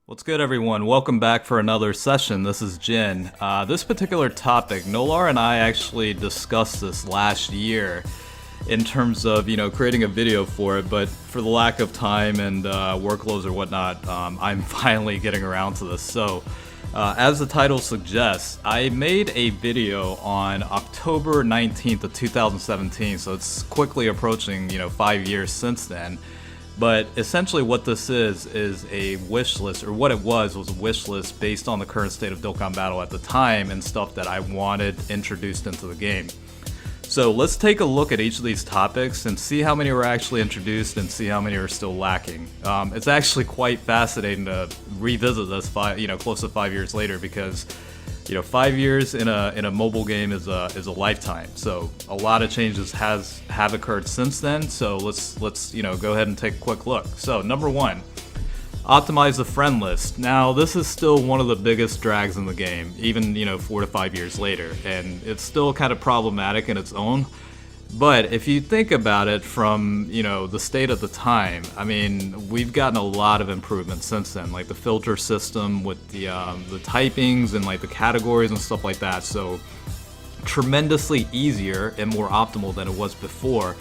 What's good, everyone? Welcome back for another session. This is Jin. This particular topic, Nolar and I actually discussed this last year in terms of, creating a video for it, but for the lack of time and workloads or whatnot, I'm finally getting around to this. So, as the title suggests, I made a video on October 19th of 2017, so it's quickly approaching, 5 years since then. But essentially what this is a wish list, or what it was a wish list based on the current state of Dokkan Battle at the time and stuff that I wanted introduced into the game. So let's take a look at each of these topics and see how many were actually introduced and see how many are still lacking. It's actually quite fascinating to revisit this close to 5 years later, because 5 years in a mobile game is a lifetime. So a lot of changes have occurred since then. So let's go ahead and take a quick look. So number one, optimize the friend list. Now this is still one of the biggest drags in the game, even 4 to 5 years later, and it's still kind of problematic in its own. But if you think about it from, the state at the time, I mean, we've gotten a lot of improvements since then, like the filter system with the typings and like the categories and stuff like that. So tremendously easier and more optimal than it was before.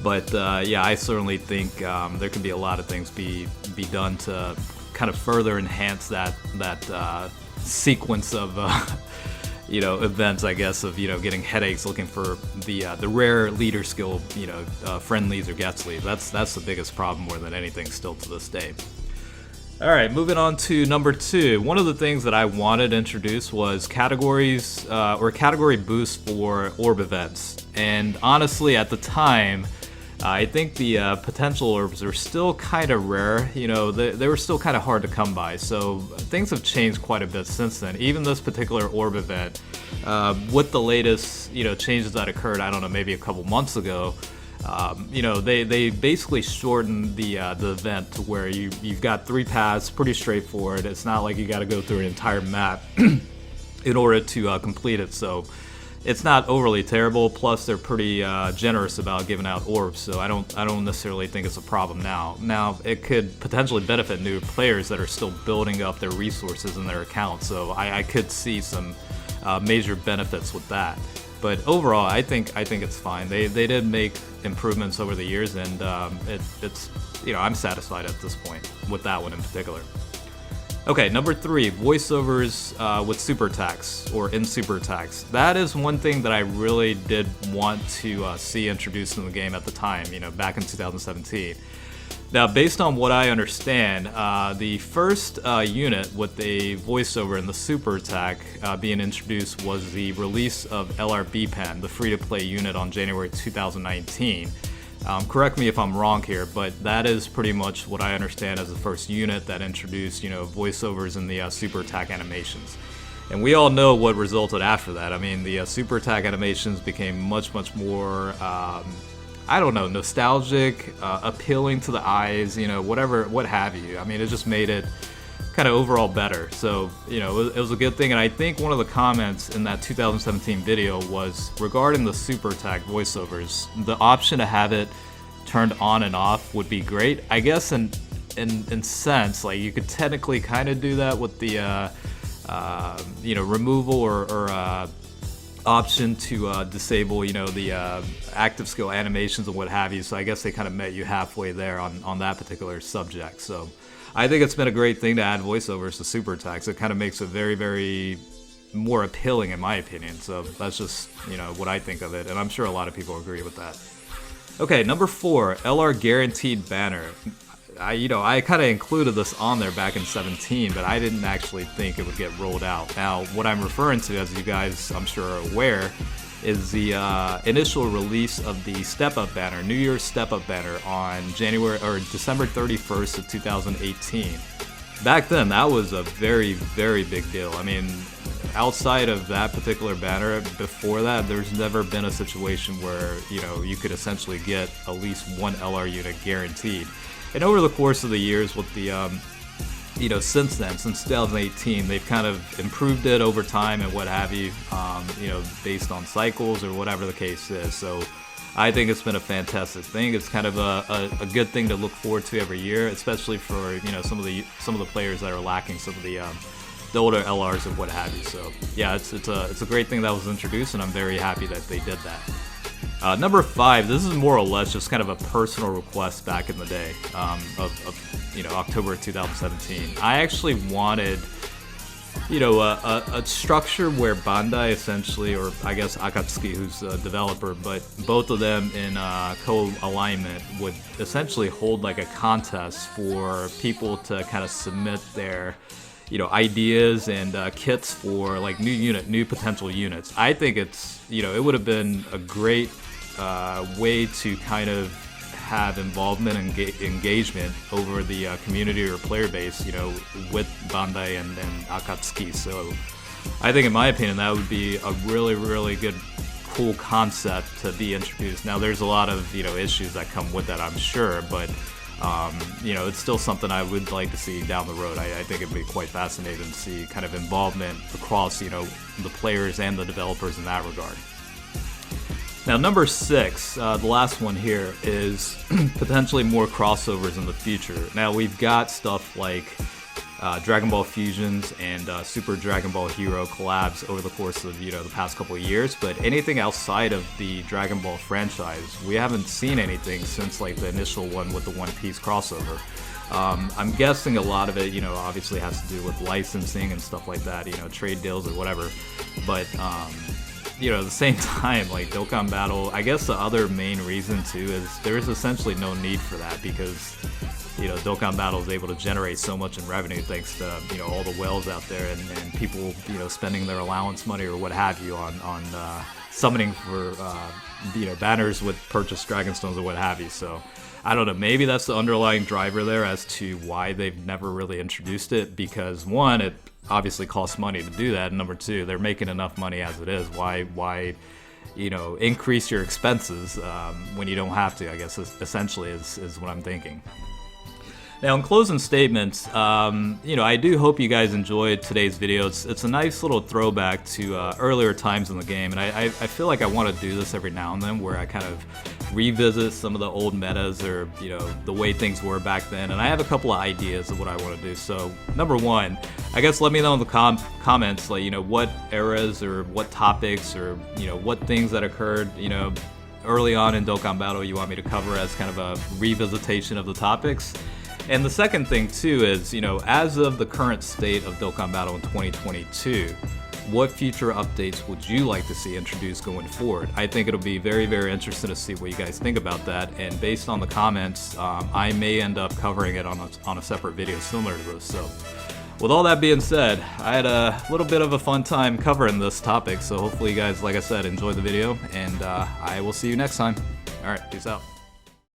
But yeah, I certainly think there can be a lot of things be done to kind of further enhance that sequence of events, I guess, of getting headaches looking for the rare leader skill, friend leads or gets leads. That's the biggest problem more than anything still to this day. All right, moving on to number two. One of the things that I wanted to introduce was categories or category boosts for orb events. And honestly, at the time, I think the potential orbs are still kind of rare. They were still kind of hard to come by. So things have changed quite a bit since then. Even this particular orb event, with the latest changes that occurred, I don't know, maybe a couple months ago. They basically shortened the event to where you've got 3 paths, pretty straightforward. It's not like you got to go through an entire map in order to complete it. So it's not overly terrible. Plus, they're pretty generous about giving out orbs, so I don't necessarily think it's a problem now. Now, it could potentially benefit new players that are still building up their resources in their account. So I could see some major benefits with that. But overall, I think it's fine. They did make improvements over the years, and it's I'm satisfied at this point with that one in particular. Okay, number 3, voiceovers with super attacks or in super attacks. That is one thing that I really did want to see introduced in the game at the time, back in 2017. Now, based on what I understand, the first unit with a voiceover in the super attack being introduced was the release of LRB Pen, the free-to-play unit on January 2019. Correct me if I'm wrong here, but that is pretty much what I understand as the first unit that introduced, voiceovers in the super attack animations. And we all know what resulted after that. I mean, the super attack animations became much more, nostalgic, appealing to the eyes, what have you. I mean, it just made it kind of overall better. So, it was a good thing. And I think one of the comments in that 2017 video was regarding the super attack voiceovers, the option to have it turned on and off would be great. I guess in sense, like you could technically kind of do that with the, removal or option to disable, the active skill animations and what have you. So I guess they kind of met you halfway there on that particular subject. So I think it's been a great thing to add voiceovers to super attacks. It kind of makes it very, very more appealing in my opinion. So that's just, what I think of it. And I'm sure a lot of people agree with that. Okay, number 4, LR guaranteed banner. I kind of included this on there back in 17, but I didn't actually think it would get rolled out. Now, what I'm referring to, as you guys I'm sure are aware, is the initial release of the Step Up banner, New Year's Step Up banner on December 31st of 2018. Back then, that was a very, very big deal. I mean, outside of that particular banner, before that, there's never been a situation where, you could essentially get at least one LR unit guaranteed. And over the course of the years with the, since 2018, they've kind of improved it over time and what have you, based on cycles or whatever the case is. So I think it's been a fantastic thing. It's kind of a good thing to look forward to every year, especially for some of the players that are lacking some of the older LRs and what have you. So yeah, it's a great thing that was introduced, and I'm very happy that they did that. Number 5, this is more or less just kind of a personal request back in the day of October 2017. I actually wanted a structure where Bandai essentially, or I guess Akatsuki, who's a developer, but both of them in co-alignment would essentially hold like a contest for people to kind of submit their ideas and kits for like new potential units. I think it's it would have been a great way to kind of have involvement and engagement over the community or player base, with Bandai and Akatsuki. So I think, in my opinion, that would be a really, really good, cool concept to be introduced. Now, there's a lot of issues that come with that, I'm sure, but it's still something I would like to see down the road. I think it'd be quite fascinating to see kind of involvement across the players and the developers in that regard. Now, number 6, the last one here, is potentially more crossovers in the future. Now, we've got stuff like Dragon Ball Fusions and Super Dragon Ball Hero collabs over the course of the past couple of years, but anything outside of the Dragon Ball franchise, we haven't seen anything since like the initial one with the One Piece crossover. I'm guessing a lot of it, obviously has to do with licensing and stuff like that, trade deals or whatever, but at the same time, like Dokkan Battle, I guess the other main reason too is there is essentially no need for that, because Dokkan Battle is able to generate so much in revenue thanks to all the whales out there and people spending their allowance money or what have you on summoning for banners with purchased Dragonstones or what have you. So I don't know, maybe that's the underlying driver there as to why they've never really introduced it, because one, it obviously costs money to do that, and number 2, they're making enough money as it is. Why increase your expenses when you don't have to, I guess, essentially is what I'm thinking. Now, in closing statements, I do hope you guys enjoyed today's video. It's a nice little throwback to earlier times in the game, and I feel like I want to do this every now and then, where I kind of revisit some of the old metas or the way things were back then. And I have a couple of ideas of what I want to do. So number 1, I guess let me know in the comments, like what eras or what topics or what things that occurred early on in Dokkan Battle you want me to cover as kind of a revisitation of the topics. And the second thing too is, as of the current state of Dokkan Battle in 2022, what future updates would you like to see introduced going forward? I think it'll be very, very interesting to see what you guys think about that. And based on the comments, I may end up covering it on a separate video similar to this. So with all that being said, I had a little bit of a fun time covering this topic. So hopefully you guys, like I said, enjoy the video, and I will see you next time. All right, peace out.